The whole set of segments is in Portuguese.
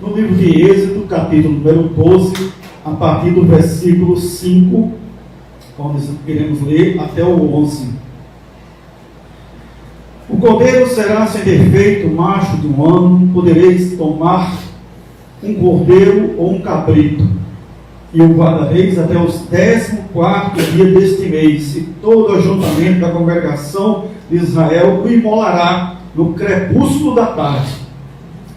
no livro de Êxodo, capítulo número 12, a partir do versículo 5, onde queremos ler até o 11. O cordeiro será sem defeito, macho de um ano, podereis tomar um cordeiro ou um cabrito, e o guardareis até os 14º dia deste mês, e todo o ajuntamento da congregação de Israel o imolará no crepúsculo da tarde.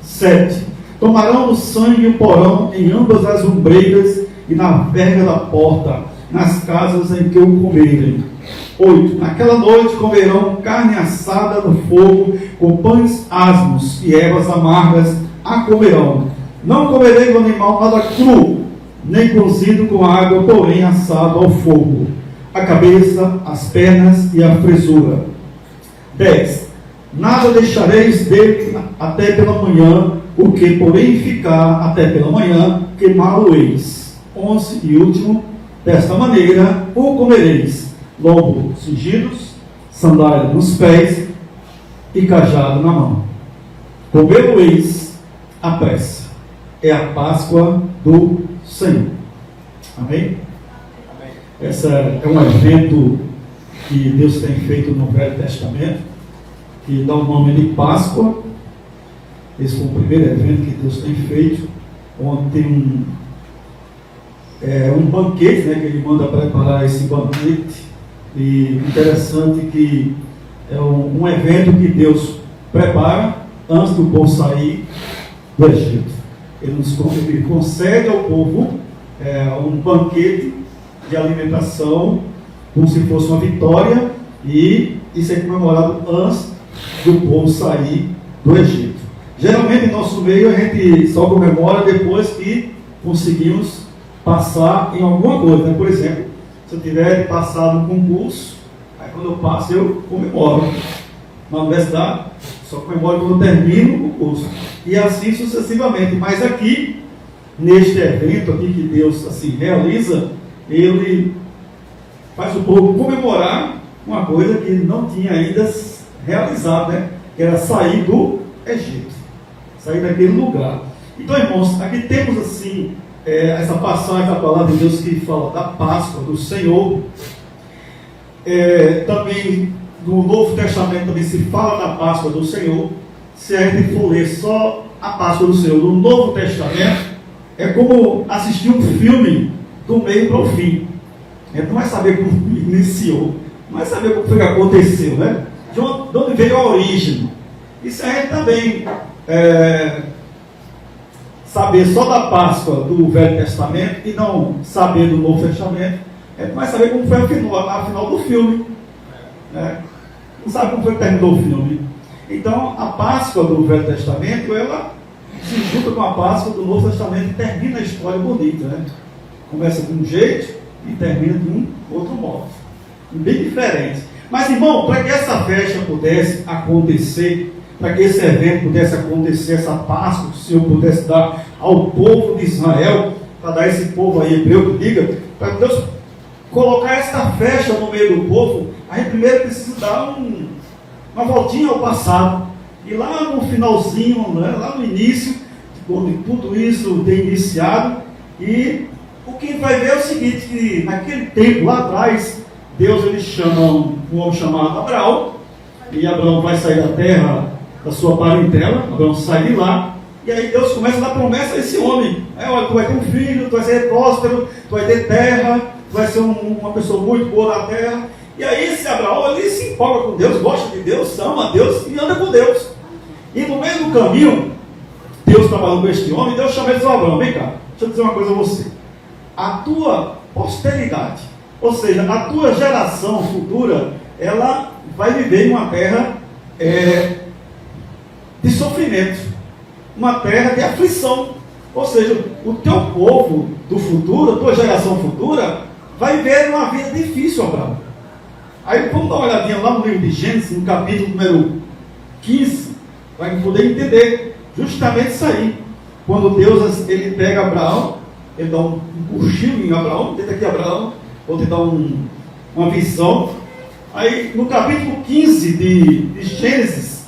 7. Tomarão o sangue e o porão em ambas as ombreiras e na verga da porta, nas casas em que o comerem. 8. Naquela noite comerão carne assada no fogo, com pães asmos e ervas amargas a comerão. Não comerei o animal nada cru, nem cozido com água, porém assado ao fogo, a cabeça, as pernas e a fresura. 10. Nada deixareis dele até pela manhã, o que porém ficar até pela manhã, queimá-lo-eis. 11 e último, desta maneira o comereis, lombo cingidos, sandália nos pés e cajado na mão. Comê-lo-eis à pressa. É a Páscoa do Senhor. Amém? Esse é um evento que Deus tem feito no Velho Testamento, que dá o nome de Páscoa. Esse foi o primeiro evento que Deus tem feito, onde tem um banquete, né, que Ele manda preparar esse banquete. E interessante que é um evento que Deus prepara antes do povo sair do Egito. Ele concede ao povo um banquete de alimentação, como se fosse uma vitória, e isso é comemorado antes do povo sair do Egito. Geralmente, em nosso meio, a gente só comemora depois que conseguimos passar em alguma coisa, né? Por exemplo, se eu tiver passado no concurso, aí quando eu passo, eu comemoro. Na universidade, só comemoro quando eu termino o concurso. E assim sucessivamente. Mas aqui, neste evento aqui que Deus assim realiza, Ele faz o povo comemorar uma coisa que não tinha ainda realizado, né? Que era sair do Egito, sair daquele lugar. Então, irmãos, aqui temos assim essa passagem da palavra de Deus que fala da Páscoa do Senhor. Também no Novo Testamento também se fala da Páscoa do Senhor. Se a gente for ler só a Páscoa do Senhor no Novo Testamento, é como assistir um filme do meio para o fim. A gente não vai saber como iniciou, não vai saber como foi que aconteceu, né? De onde veio a origem. Isso a gente também saber só da Páscoa do Velho Testamento e não saber do Novo Testamento, a gente vai saber como foi a final do filme. Né? Não sabe como foi que terminou o filme. Então, a Páscoa do Velho Testamento, ela se junta com a Páscoa do Novo Testamento e termina a história bonita, né? Começa de um jeito e termina de um outro modo. Bem diferente. Mas, irmão, para que essa festa pudesse acontecer, para que esse evento pudesse acontecer, essa Páscoa que o Senhor pudesse dar ao povo de Israel, para dar esse povo aí hebreu que diga, para Deus colocar essa festa no meio do povo, a gente primeiro precisa dar uma voltinha ao passado. E lá no finalzinho, né, lá no início, onde tudo isso tem iniciado, e o que vai ver é o seguinte, que naquele tempo, lá atrás, Deus ele chama um homem chamado Abraão, e Abraão vai sair da terra da sua parentela, Abraão sai de lá, e aí Deus começa a dar promessa a esse homem. Olha, tu vai ter um filho, tu vai ser próspero, tu vai ter terra, tu vai ser uma pessoa muito boa na terra. E aí esse Abraão, ele se empolga com Deus, gosta de Deus, ama a Deus e anda com Deus. E no meio do caminho, Deus trabalhando com este homem, Deus chama ele e diz: Abraão, vem cá, deixa eu dizer uma coisa a você. A tua posteridade, ou seja, a tua geração futura, ela vai viver em uma terra de sofrimento, uma terra de aflição. Ou seja, o teu povo do futuro, a tua geração futura, vai viver uma vida difícil, Abraão. Aí vamos dar uma olhadinha lá no livro de Gênesis, no capítulo número 15, para poder entender justamente isso aí. Quando Deus ele pega Abraão, ele dá um cochilo em Abraão, tenta aqui Abraão, ou te dá uma visão. Aí no capítulo 15 de Gênesis,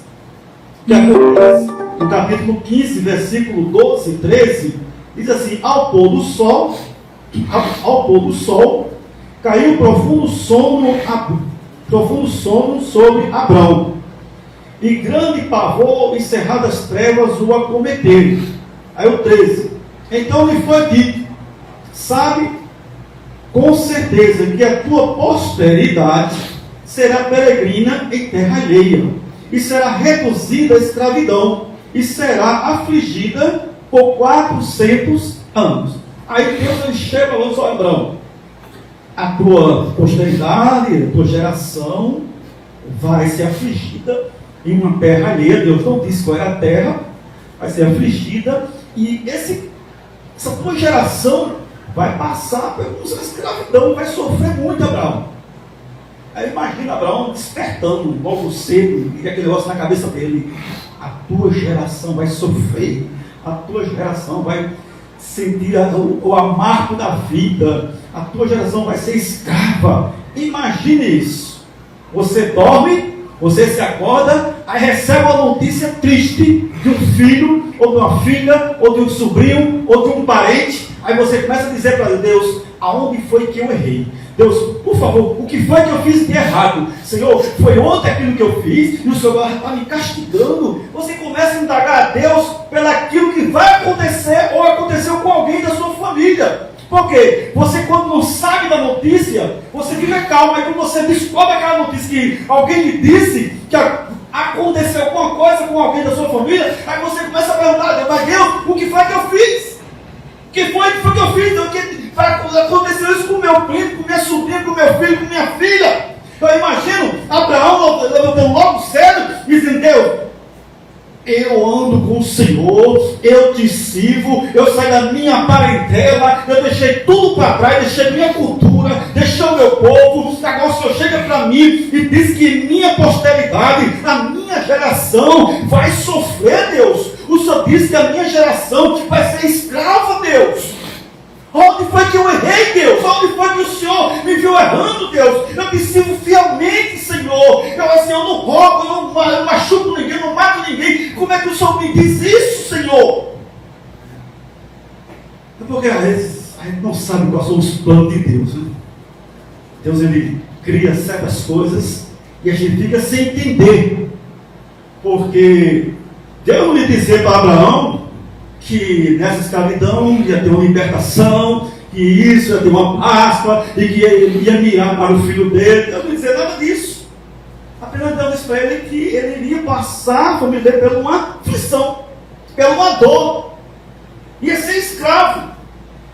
que acontece? no capítulo 15, versículo 12 e 13, diz assim: ao pôr do sol, caiu profundo sono sobre Abrão, e grande pavor e cerradas trevas o acometeram. Aí o 13: então lhe foi dito: sabe com certeza que a tua posteridade será peregrina em terra alheia, e será reduzida à escravidão, e será afligida por 400 anos. Aí Deus ele chega falando só: Abraão, a tua posteridade, a tua geração vai ser afligida em uma terra alheia. Deus não disse qual era a terra, vai ser afligida, e essa tua geração vai passar pela escravidão, vai sofrer muito, Abraão. Aí imagina Abraão despertando logo cedo, e aquele negócio na cabeça dele: a tua geração vai sofrer, a tua geração vai sentir o amargo da vida, a tua geração vai ser escrava. Imagine isso. Você dorme, você se acorda, aí recebe uma notícia triste de um filho, ou de uma filha, ou de um sobrinho, ou de um parente. Aí você começa a dizer para Deus: aonde foi que eu errei? Deus, por favor, o que foi que eu fiz de errado? Senhor, foi ontem aquilo que eu fiz, e o Senhor está me castigando. Você começa a indagar a Deus pelaquilo que vai acontecer, ou aconteceu com alguém da sua família. Por quê? Você, quando não sabe da notícia, você fica calmo. Aí quando você descobre aquela notícia que alguém lhe disse que aconteceu alguma coisa com alguém da sua família, aí você começa a perguntar a Deus: mas Deus, o que foi que eu fiz? O que foi que eu fiz? Aconteceu isso com meu primo, com minha sobrinha, com meu filho, com minha filha. Eu imagino Abraão levantando logo cedo, dizendo: Deus, eu ando com o Senhor, eu te sirvo, eu saí da minha parentela, eu deixei tudo para trás, deixei minha cultura, deixei o meu povo. Agora o Senhor chega para mim e diz que minha posteridade, a minha geração vai sofrer, Deus. O Senhor diz que a minha geração vai ser escrava, Deus. Onde foi que eu errei, Deus? Onde foi que o Senhor me viu errando, Deus? Eu te sirvo fielmente, Senhor. Eu não roubo, eu não machuco ninguém, não mato ninguém. Como é que o Senhor me diz isso, Senhor? É porque às vezes a gente não sabe quais são os planos de Deus, né? Deus, ele cria certas coisas e a gente fica sem entender. Porque Deus não lhe dizer para Abraão que nessa escravidão ia ter uma libertação, que isso ia ter uma Páscoa, e que ele ia mirar para o filho dele. Deus não ia dizer nada disso. Apenas Deus disse para ele que ele iria passar a família dele por uma aflição, por uma dor, ia ser escravo.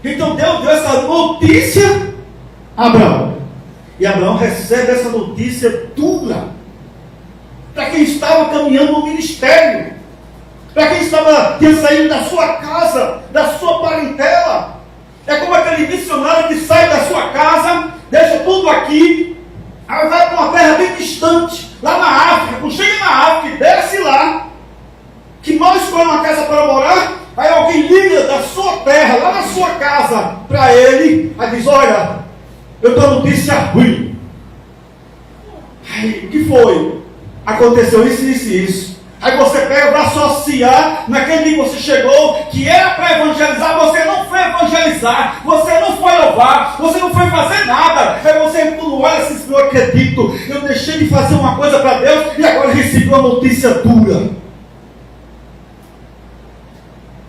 Então Deus deu essa notícia a Abraão, e Abraão recebe essa notícia dura para quem estava caminhando no ministério, para quem tinha saído da sua casa, da sua parentela. É como aquele missionário que sai da sua casa, deixa tudo aqui, aí vai para uma terra bem distante, lá na África. Quando chega na África, desce lá, que mal escolhe uma casa para morar, aí alguém liga da sua terra, lá na sua casa, para ele, aí diz: olha, eu tenho notícia ruim. Aí, o que foi? Aconteceu isso, isso e isso. Aí você pega para associar naquele dia que você chegou, que era para evangelizar, você não foi evangelizar, você não foi louvar, você não foi fazer nada. Aí você olha assim: eu acredito, eu deixei de fazer uma coisa para Deus e agora recebi uma notícia dura.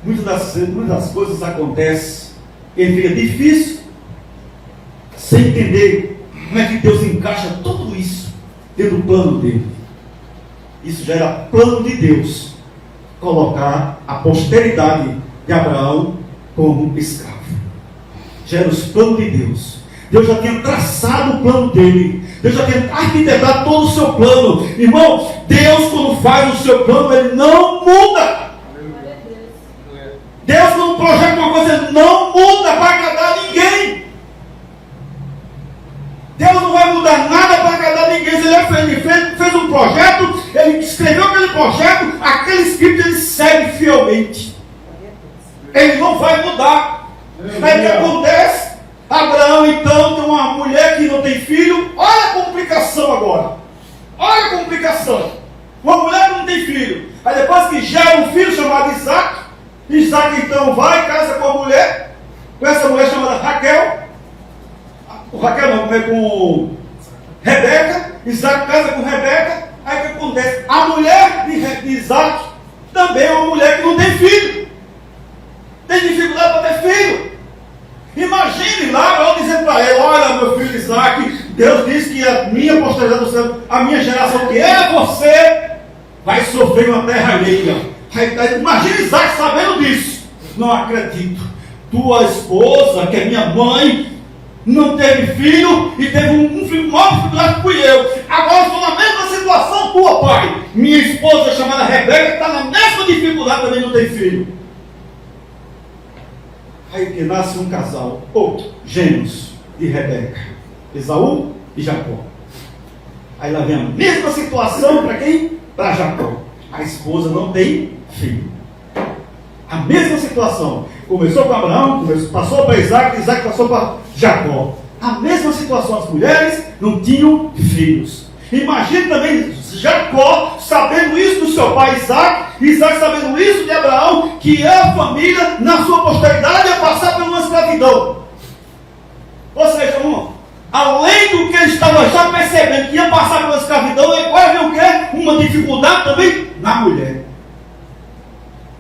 Muitas das coisas acontecem, ele fica difícil, sem entender como é que Deus encaixa tudo isso dentro do plano dele. Isso já era plano de Deus, colocar a posteridade de Abraão como escravo. Já era os planos de Deus. Deus já tinha traçado o plano dele. Deus já tinha arquitetado todo o seu plano. Irmão, Deus, quando faz o seu plano, ele não muda. Deus, quando projeta uma coisa, ele não muda para agradar ninguém. Deus não vai mudar nada para agradar ninguém. Se ele fez um projeto, ele escreveu aquele projeto, aquele script ele segue fielmente. Ele não vai mudar. Aí o que acontece? Abraão então tem uma mulher que não tem filho. Olha a complicação agora. Olha a complicação. Uma mulher que não tem filho. Aí depois que gera um filho, chamado Isaac. Isaac então vai, casa com a mulher, com essa mulher chamada Raquel. Raquel não, com Rebeca. Isaac casa com Rebeca. Aí o que acontece? A mulher de Isaac também é uma mulher que não tem filho. Tem dificuldade para ter filho. Imagine lá, Abraão dizendo para ele: olha, meu filho Isaac, Deus disse que a minha posteridade do céu, a minha geração, que é você, vai sofrer uma terra alheia. Imagine Isaac sabendo disso. Não acredito. Tua esposa, que é minha mãe, não teve filho e teve um filho maior dificuldade que fui eu. Agora estou na mesma situação tua, pai. Minha esposa chamada Rebeca está na mesma dificuldade, também não tem filho. Aí que nasce um casal, ou gêmeos de Rebeca, Esaú e Jacó. Aí lá vem a mesma situação para quem? Para Jacó. A esposa não tem filho. A mesma situação. Começou com Abraão, passou para Isaac, Isaac passou para Jacó. A mesma situação, as mulheres não tinham filhos. Imagine também Jacó sabendo isso do seu pai Isaac, Isaac sabendo isso de Abraão, que a família, na sua posteridade, ia passar por uma escravidão. Ou seja, além do que ele estava já percebendo que ia passar pela escravidão, ele vai ver o quê? Uma dificuldade também na mulher.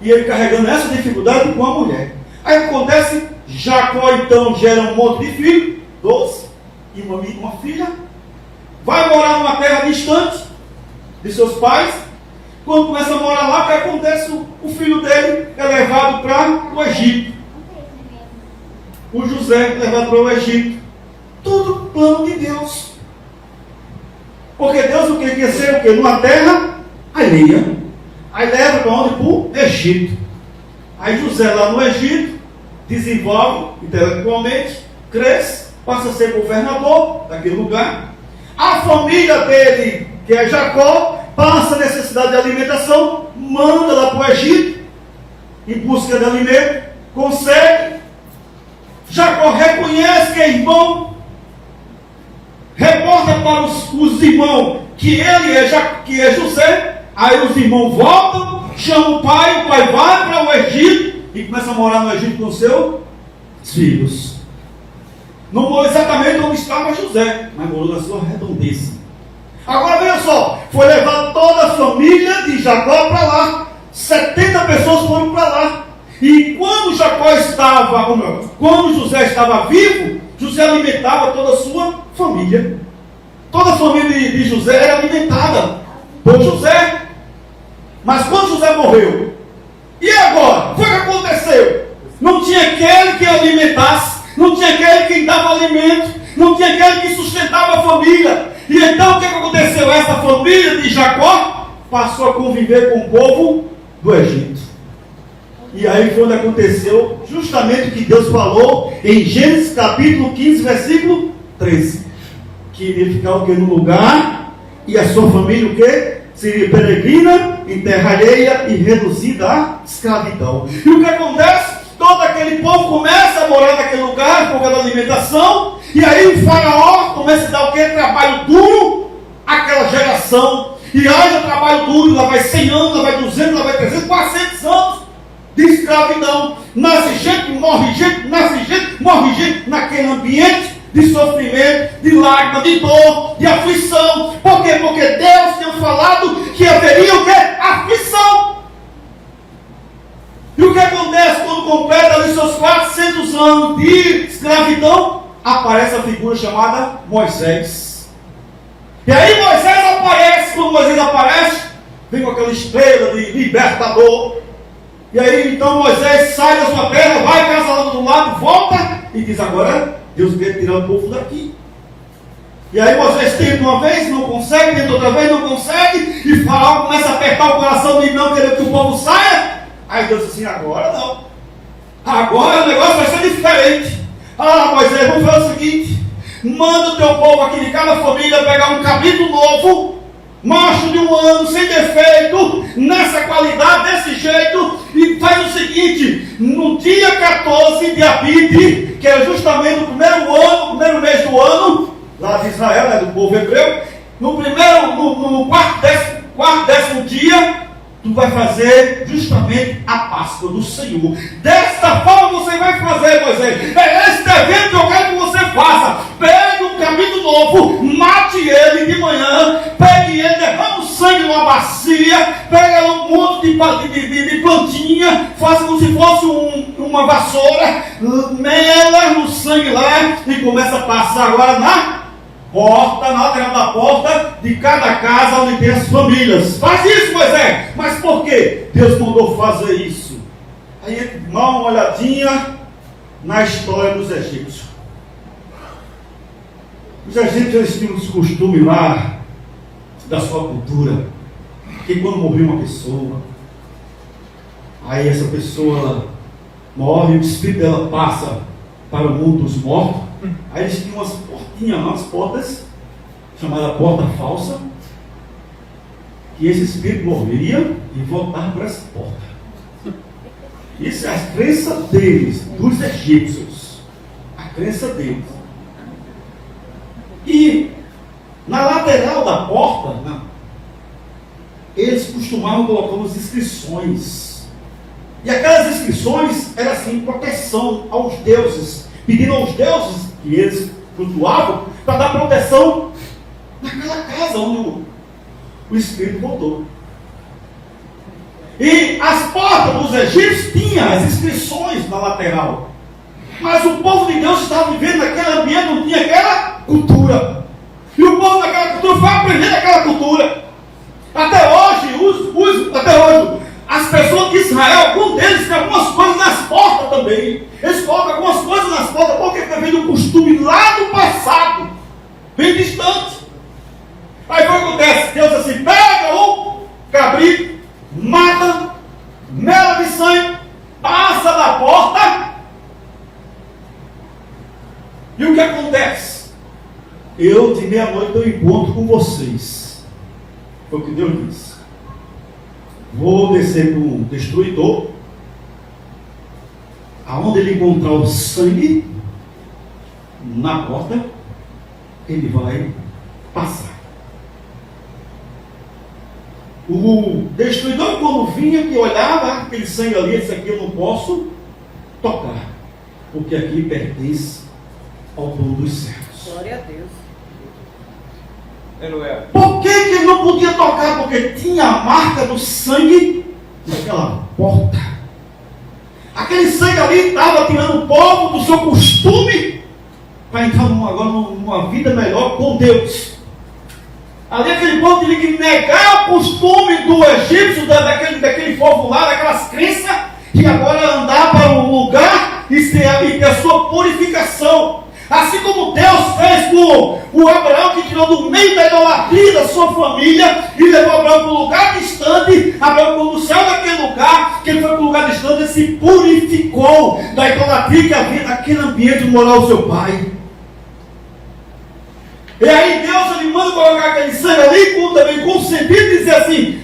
E ele carregando essa dificuldade com a mulher. Aí acontece, Jacó então gera um monte de filhos, 12, e uma filha. Vai morar numa terra distante de seus pais. Quando começa a morar lá, o que acontece? O filho dele é levado para o Egito. O José é levado para o Egito. Tudo plano de Deus. Porque Deus o que quer ser? O quê? Numa terra alheia. Aí leva para onde? Para o Egito. Aí José lá no Egito desenvolve intelectualmente, cresce, passa a ser governador daquele lugar. A família dele, que é Jacó, passa necessidade de alimentação, manda lá para o Egito, em busca de alimento, consegue. Jacó reconhece que é irmão, reporta para os irmãos que ele que é José. Aí os irmãos voltam, chamam o pai vai para o Egito e começa a morar no Egito com seus filhos. Não morou exatamente onde estava José, mas morou na sua redondeza. Agora veja só, foi levado toda a família de Jacó para lá. 70 pessoas foram para lá. E quando José estava vivo, José alimentava toda a sua família. Toda a família de José era alimentada por José. Mas quando José morreu, e agora? Foi o que aconteceu? Não tinha aquele que alimentasse, não tinha aquele que dava alimento, não tinha aquele que sustentava a família. E então o que aconteceu? Essa família de Jacó passou a conviver com o povo do Egito. E aí foi onde aconteceu justamente o que Deus falou em Gênesis capítulo 15, versículo 13. Que iria ficar o que? No lugar, e a sua família o que? Seria peregrina, em terra alheia e reduzida à escravidão. E o que acontece? Todo aquele povo começa a morar naquele lugar por causa da alimentação. E aí o faraó começa a dar o que? Trabalho duro àquela geração. E haja trabalho duro, lá vai 100 anos, lá vai 200, lá vai 300, 400 anos de escravidão. Nasce gente, morre gente, nasce gente, morre gente naquele ambiente de sofrimento, de lágrima, de dor, de aflição. Por quê? Porque Deus tinha falado que haveria o quê? Aflição. E o que acontece quando completa ali seus 400 anos de escravidão? Aparece a figura chamada Moisés. E aí Moisés aparece, quando Moisés aparece, vem com aquela estrela de libertador. E aí então Moisés sai da sua terra, vai casa do lado, volta e diz: agora Deus quer tirar o povo daqui. E aí Moisés tenta uma vez, não consegue, tenta outra vez, não consegue, e Faraó começa a apertar o coração de não querer que o povo saia. Aí Deus diz assim: agora não. Agora o negócio vai ser diferente. Moisés, vamos fazer o seguinte: manda o teu povo aqui de cada família pegar um cabrito novo, macho de 1 ano, sem defeito, nessa qualidade, desse jeito, e faz o seguinte: no dia 14 de Abib, que é justamente o primeiro mês do ano, lá de Israel, do povo hebreu, no quarto décimo dia, tu vai fazer justamente a Páscoa do Senhor. Desta forma você vai fazer, Moisés. É este evento que eu quero que você faça. Pegue um cabrito novo, mate ele de manhã, pegue ele, derrame o sangue numa bacia, pegue um monte de plantinha, faça como se fosse uma vassoura, mela no sangue lá e começa a passar agora na porta, na lateral da porta de cada casa onde tem as famílias. Faz isso, Moisés. Mas por quê? Deus mandou fazer isso. Aí dá uma olhadinha na história dos egípcios. Os egípcios eles tinham os costumes lá da sua cultura, que quando morria uma pessoa, aí essa pessoa morre, o espírito dela passa para o mundo dos mortos. Aí eles tinham umas portinhas lá, umas portas, chamada porta falsa, que esse espírito morria e voltava para essa porta. Isso é a crença deles, dos egípcios. A crença deles. E na lateral da porta, eles costumavam colocar umas inscrições. E aquelas inscrições eram assim, proteção aos deuses, pedindo aos deuses que eles cultuavam para dar proteção naquela casa onde o espírito voltou. E as portas dos egípcios tinham as inscrições na lateral. Mas o povo de Deus estava vivendo naquele ambiente, não tinha aquela cultura. E o povo daquela cultura foi aprendendo aquela cultura. Até hoje, as pessoas de Israel, algum deles tem algumas coisas nas portas também. Eles colocam algumas coisas nas portas porque vem do costume lá do passado, bem distante. Aí o que acontece? Deus assim, pega o cabrito, mata, mela de sangue, passa da porta. E o que acontece? Eu de meia-noite eu encontro com vocês. Foi o que Deus disse. Vou descer para um destruidor, aonde ele encontrar o sangue na porta, ele vai passar. O destruidor, quando vinha, que olhava aquele sangue ali, esse aqui eu não posso tocar, porque aqui pertence ao povo dos céus. Glória a Deus. Por que ele não podia tocar? Porque tinha a marca do sangue naquela porta. Aquele sangue ali estava tirando o povo do seu costume para entrar agora numa vida melhor com Deus. Ali aquele povo tinha que negar o costume do egípcio, daquele povo lá, daquelas crenças, e agora andar para um lugar e ter a sua purificação. Assim como Deus fez com o Abraão, que tirou do meio da idolatria da sua família e levou Abraão para um lugar distante. Abraão, quando saiu daquele lugar, que ele foi para um lugar distante, ele se purificou da idolatria que havia naquele ambiente moral do seu pai. E aí Deus ele manda colocar aquele sangue ali, também com o sentido de dizer assim: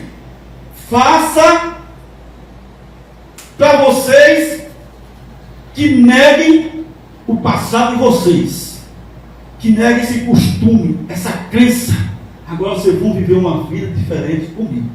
faça para vocês que neguem o passado de vocês, que neguem esse costume, essa crença. Agora vocês vão viver uma vida diferente comigo.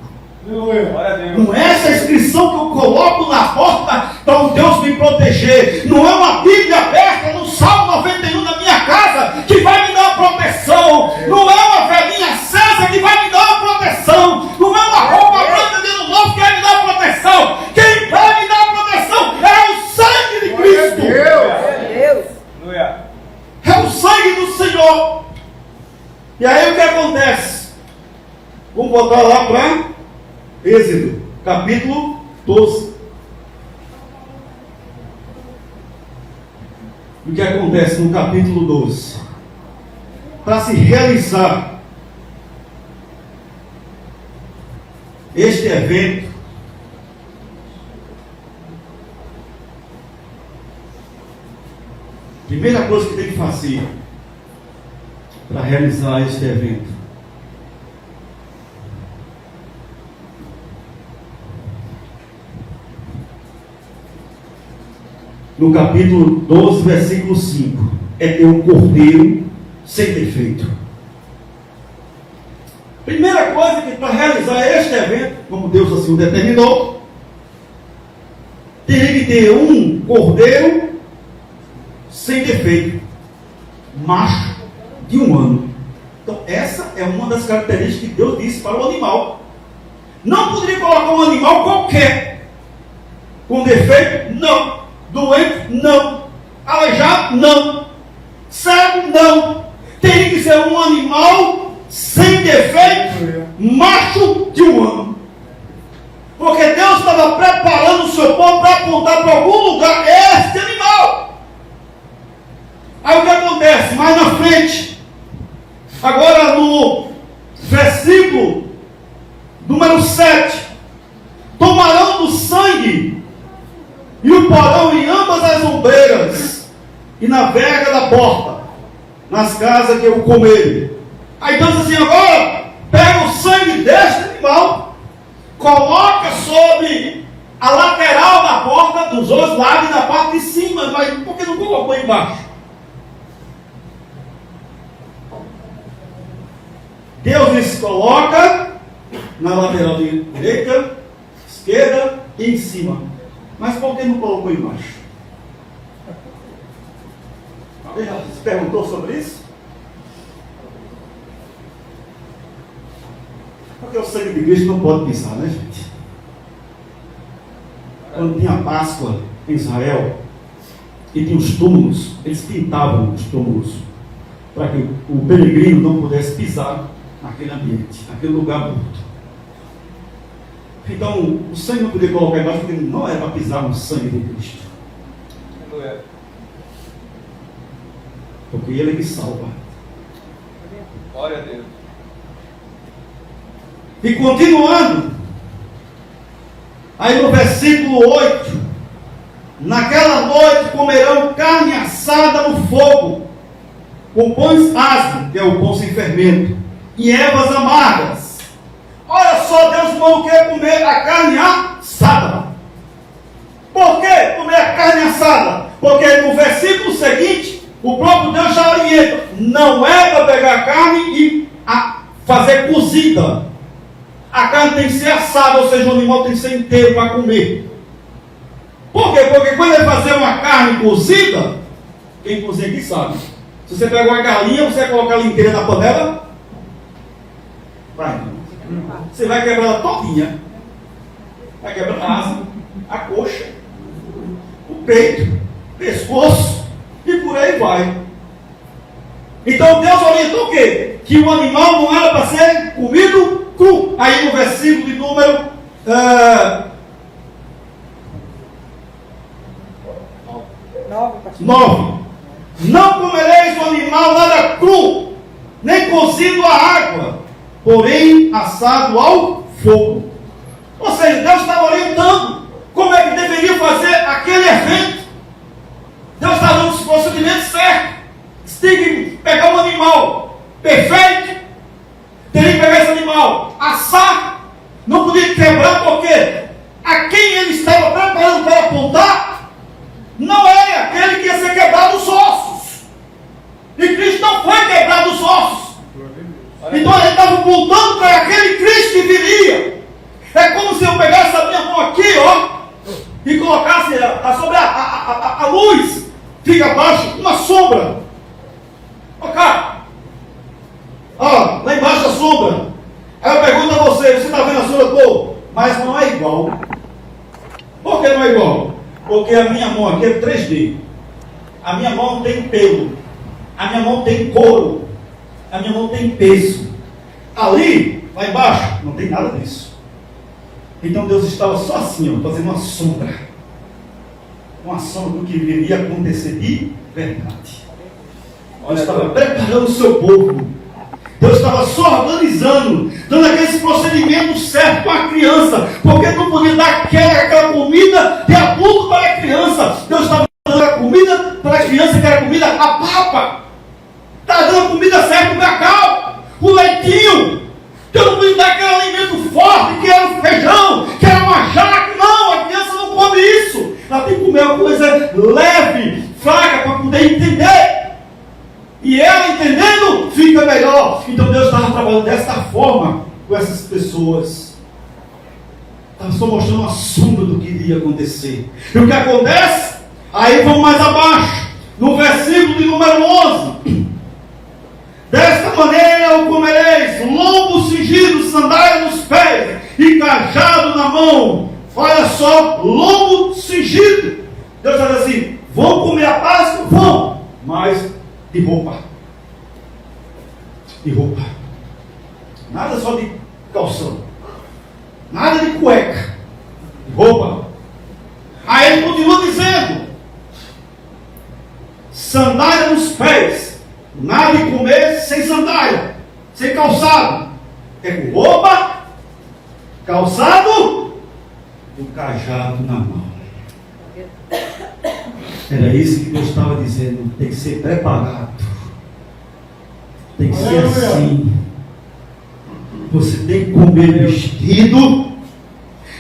Não é essa inscrição que eu coloco na porta para o Deus me proteger. Não é uma Bíblia aberta no Salmo 91 da minha casa que vai me dar uma proteção. Não é uma velhinha acesa que vai me dar uma proteção. Não é uma roupa branca de ano novo que vai me dar uma proteção. Quem vai me dar uma proteção é o sangue de Cristo. É o sangue do Senhor. E aí o que acontece? Vamos botar lá para Êxodo, capítulo 12. O que acontece no capítulo 12? Para se realizar este evento, primeira coisa que tem que fazer para realizar este evento, no capítulo 12, versículo 5, é ter um cordeiro sem defeito. Primeira coisa que para realizar este evento, como Deus assim o determinou, teria que ter um cordeiro sem defeito, macho, de 1 ano. Então essa é uma das características que Deus disse para o animal. Não poderia colocar um animal qualquer, com defeito, não, doente, não, aleijado, não, cego, não. Teria que ser um animal sem defeito, macho de 1 ano. Porque Deus estava preparando o seu povo para apontar para algum lugar este animal. Aí o que acontece? Mais na frente, agora no versículo número 7, tomarão do sangue e o porão em ambas as ombreiras e na verga da porta, nas casas que eu comerem. Aí Deus diz assim, agora pega o sangue deste animal, coloca sobre a lateral da porta, dos dois lados e na parte de cima, mas por que não colocou embaixo? Deus lhes coloca na lateral direita, esquerda e em cima. Mas por que não colocou embaixo? Alguém já se perguntou sobre isso? Porque o sangue de Cristo não pode pisar, né, gente? Quando tinha a Páscoa em Israel e tinha os túmulos, eles pintavam os túmulos para que o peregrino não pudesse pisar naquele ambiente, naquele lugar morto. Então, o sangue não podia colocar embaixo porque não era para pisar no sangue de Cristo. Porque Ele é que salva. Glória a Deus. E continuando, aí no versículo 8, naquela noite comerão carne assada no fogo, com pães asmos, que é o pão sem fermento, e ervas amargas. Olha só, Deus não quer comer a carne assada. Por que comer a carne assada? Porque no versículo seguinte, o próprio Deus já orienta, não é para pegar a carne e fazer cozida. A carne tem que ser assada, ou seja, o animal tem que ser inteiro para comer. Por quê? Porque quando ele fazer uma carne cozida, quem cozinha aqui sabe. Se você pegar uma galinha, você vai colocar ela inteira na panela, você vai quebrar ela todinha. Vai quebrar a asa, a coxa, o peito, o pescoço, e por aí vai. Então Deus orientou o quê? Que o animal não era para ser comido cru. Aí no versículo de número 9. Não comereis o animal nada cru, nem cozido à água, porém assado ao fogo. Ou seja, Deus estava orientando como é que deveria fazer aquele evento. Deus estava dando os procedimentos certos. Você tem que pegar um animal perfeito, teria que pegar esse animal, assar, não podia quebrar, porque a quem ele estava preparando para apontar não era aquele que ia ser quebrado os ossos. E Cristo não foi quebrado os ossos. Então ele estava apontando para aquele Cristo que viria. É como se eu pegasse a minha mão aqui, ó, e colocasse sobre a luz, fica abaixo uma sombra. Ó, cara, ó, lá embaixo a sombra. Aí eu pergunto a você está vendo a sombra? Pô, mas não é igual. Por que não é igual? Porque a minha mão aqui é 3D. A minha mão tem pelo. A minha mão tem couro. A minha mão tem peso. Ali, lá embaixo, não tem nada disso. Então Deus estava só assim, ó, fazendo uma sombra. Uma sombra do que viria acontecer de verdade. Deus estava preparando o seu povo. Deus estava só organizando, dando aqueles procedimentos certos para a criança, porque não podia dar aquela comida de adulto para a criança. Deus estava dando a comida para a criança, que era comida a papa. Estava dando a comida certa, o cacau, o leitinho. Deus não podia dar aquele alimento forte, que era o feijão, que era uma jaca. Não, a criança não come isso. Ela tem que comer uma coisa leve, fraca, para poder entender. E ela entendendo, fica fica melhor. Então Deus estava trabalhando desta forma com essas pessoas. Estava só mostrando uma sombra do que iria acontecer. E o que acontece? Aí vamos mais abaixo, no versículo de número 11. Desta maneira o comereis, lombo cingido, sandália nos pés e cajado na mão. Olha só, lombo cingido. Deus está dizendo assim: vão comer a Páscoa? Vão, mas de roupa. De roupa. Nada só de calção. Nada de cueca. De roupa. Aí ele continua dizendo: sandália nos pés. Nada de comer sem sandália, sem calçado. É com roupa, calçado e um cajado na mão. Era isso que Deus estava dizendo. Tem que ser preparado. Tem que ser assim. Você tem que comer vestido.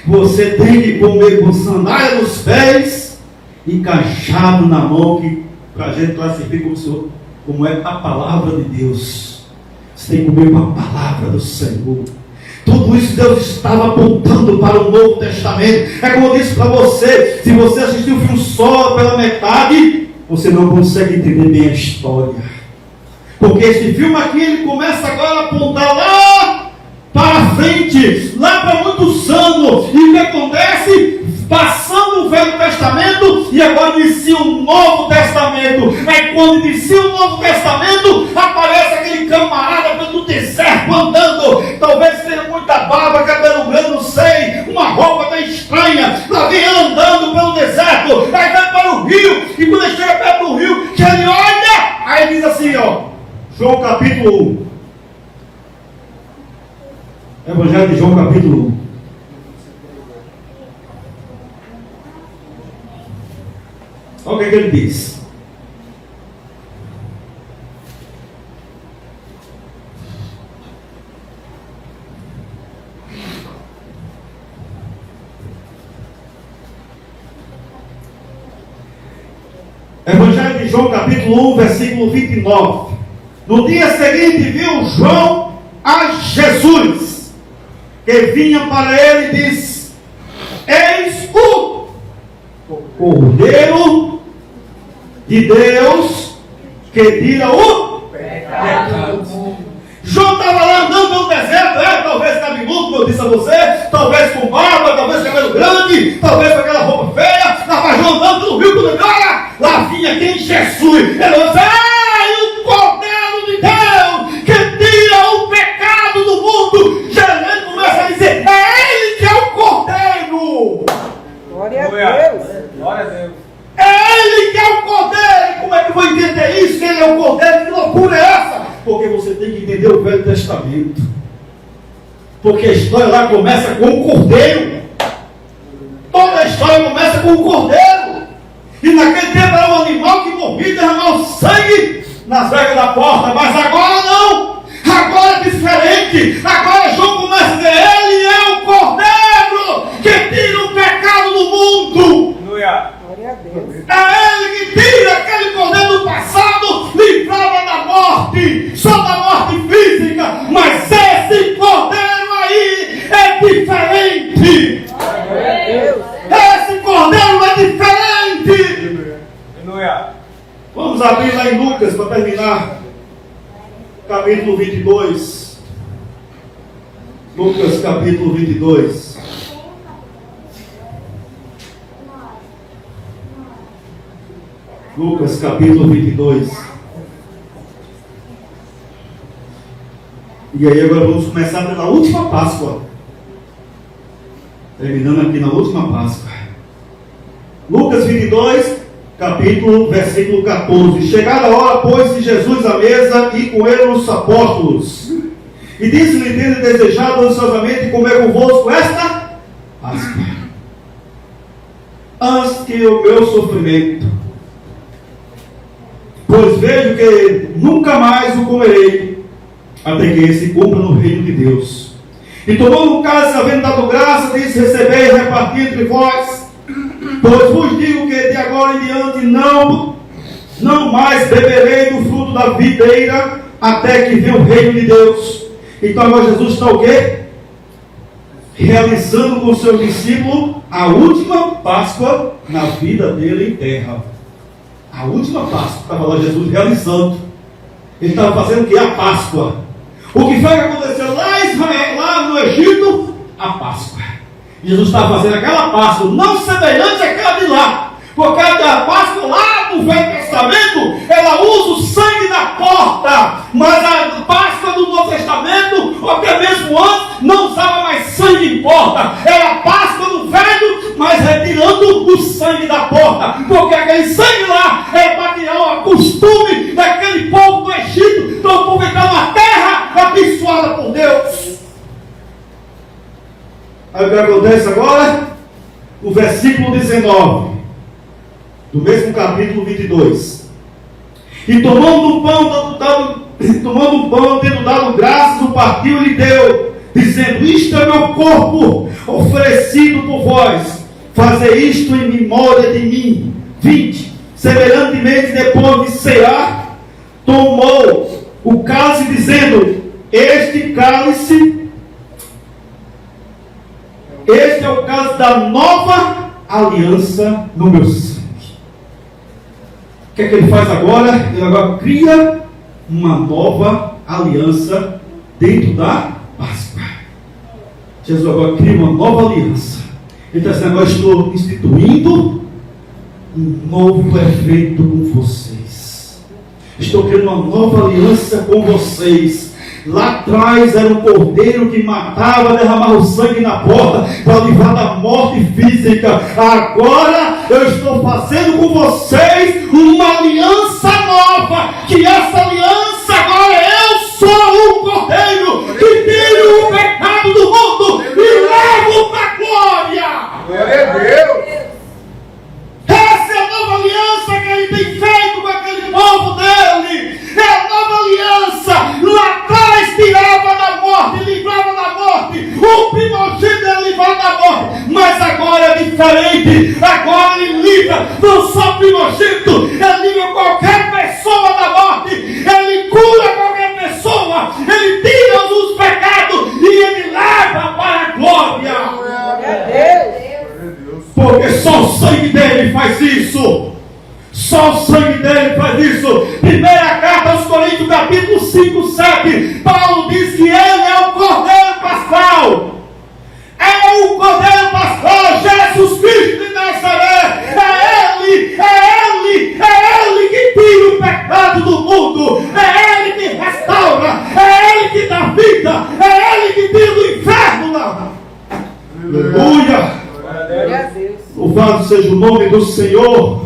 Você tem que comer com sandália nos pés e cajado na mão, que para a gente classifica o Senhor como é a palavra de Deus. Você tem que comer com a palavra do Senhor. Tudo isso Deus estava apontando para o Novo Testamento. É como eu disse para você: se você assistir o filme só pela metade, você não consegue entender bem a história. Porque este filme aqui, ele começa agora a apontar lá para frente, lá para muitos anos. E o que acontece? Passando o Velho Testamento e agora inicia o Novo Testamento. Aí quando inicia o Novo Testamento, aparece aquele camarada pelo deserto andando, talvez tenha muita barba, cabelo grande, não sei, uma roupa bem estranha, lá vem andando pelo deserto, aí vai para o rio, e quando ele chega perto do rio, que ele olha, aí diz assim, ó, João capítulo 1. Evangelho de João capítulo 1. Olha o que ele diz. Evangelho de João capítulo 1, versículo 29. No dia seguinte viu João a Jesus, que vinha para ele e disse: eis o Cordeiro de Deus que tira o pecado. João estava lá andando pelo deserto, talvez cabeludo, como eu disse a você, talvez com barba, talvez cabelo grande, talvez com aquela roupa feia. Estava João andando pelo rio, quando ele olha, lá vinha quem? Jesus. Ele disse: ai, o Cordeiro de Deus que tira o pecado do mundo. Jesus começa a dizer: é ele que é o Cordeiro. Glória a Deus. Glória a Deus. É ele que é o Cordeiro. Como é que eu vou entender isso? Que ele é o Cordeiro? Que loucura é essa? Porque você tem que entender o Velho Testamento. Porque a história lá começa com o Cordeiro. Toda a história começa com o Cordeiro. E naquele tempo era um animal que morria e derramava o sangue nas regras da porta. Mas agora não. Agora é diferente. Agora João começa a dizer: ele é o Cordeiro que tira o pecado do mundo. Aleluia. Glória a Deus. É ele que tira aquele cordeiro do passado, livrava da morte, só da morte física. Mas esse cordeiro aí é diferente. Glória a Deus. Esse cordeiro é diferente. Aleluia. Vamos abrir lá em Lucas para terminar. Capítulo 22. Lucas capítulo 22. Lucas capítulo 22. E aí agora vamos começar pela última Páscoa. Terminando aqui na última Páscoa. Lucas 22, versículo 14. Chegada a hora, pôs-se Jesus à mesa e com ele os apóstolos. E disse-lhe: tendo desejado ansiosamente comer convosco esta Páscoa, antes que o meu sofrimento, pois vejo que nunca mais o comerei, até que esse cumpra no reino de Deus. E tomando o cálice, havendo dado graça, disse: recebei e reparti entre vós, pois vos digo que de agora em diante não mais beberei do fruto da videira, até que venha o reino de Deus. Então agora Jesus está o quê? Realizando com o seu discípulo a última Páscoa na vida dele em terra. A última Páscoa, estava lá Jesus realizando. Ele estava fazendo o que? A Páscoa. O que foi que aconteceu lá em Israel, lá no Egito? A Páscoa. Jesus estava fazendo aquela Páscoa, não semelhante àquela de lá. Porque a Páscoa lá no Velho Testamento, ela usa o sangue da porta. Mas a Páscoa do Novo Testamento, ou até mesmo antes, não usava mais sangue em porta. Era a Páscoa do Velho, mas retirando o sangue da porta. Porque aquele sangue lá era para tirar o costume daquele povo do Egito. Então o povo entrava na terra abençoada por Deus. Aí o que acontece agora? O versículo 19. Do mesmo capítulo 22. E tomando o pão, tendo dado graças, o partiu e lhe deu, dizendo: isto é meu corpo, oferecido por vós, fazei isto em memória de mim. 20. Semelhantemente, depois de cear, tomou o cálice, dizendo: este cálice, este é o cálice da nova aliança no meu sangue. O que é que ele faz agora? Ele agora cria uma nova aliança dentro da Páscoa. Jesus agora cria uma nova aliança. Ele está dizendo: agora estou instituindo um novo evento com vocês. Estou criando uma nova aliança com vocês. Lá atrás era um cordeiro que matava, derramava o sangue na porta para livrar da morte física. Agora eu estou fazendo com vocês uma aliança nova. Que essa aliança agora eu sou o cordeiro que tiro o pecado do mundo e levo para a glória. Glória a Deus. Essa é a nova aliança que ele tem feito com aquele povo dele. É a nova aliança. Lá atrás tirava da morte, livrava da morte. O primogênito era livrado da morte. Mas agora é diferente. Agora ele livra não só o primogênito, ele livra qualquer pessoa da morte. Ele cura qualquer pessoa. Ele tira os pecados e ele leva para a glória. Porque só o sangue dele faz isso. Só o sangue dele faz isso. Primeira carta aos Coríntios, capítulo 5, 7. Paulo diz que ele é o Cordeiro Pascal. É o Cordeiro Pascal, Jesus Cristo de Nazaré. É ele que tira o pecado do mundo. É ele que restaura. É ele que dá vida. É ele que tira do inferno lá. Aleluia. Louvado seja o nome do Senhor.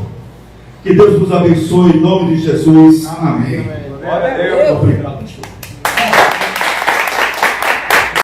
Que Deus nos abençoe em nome de Jesus. Amém. Glória a Deus. Obrigado.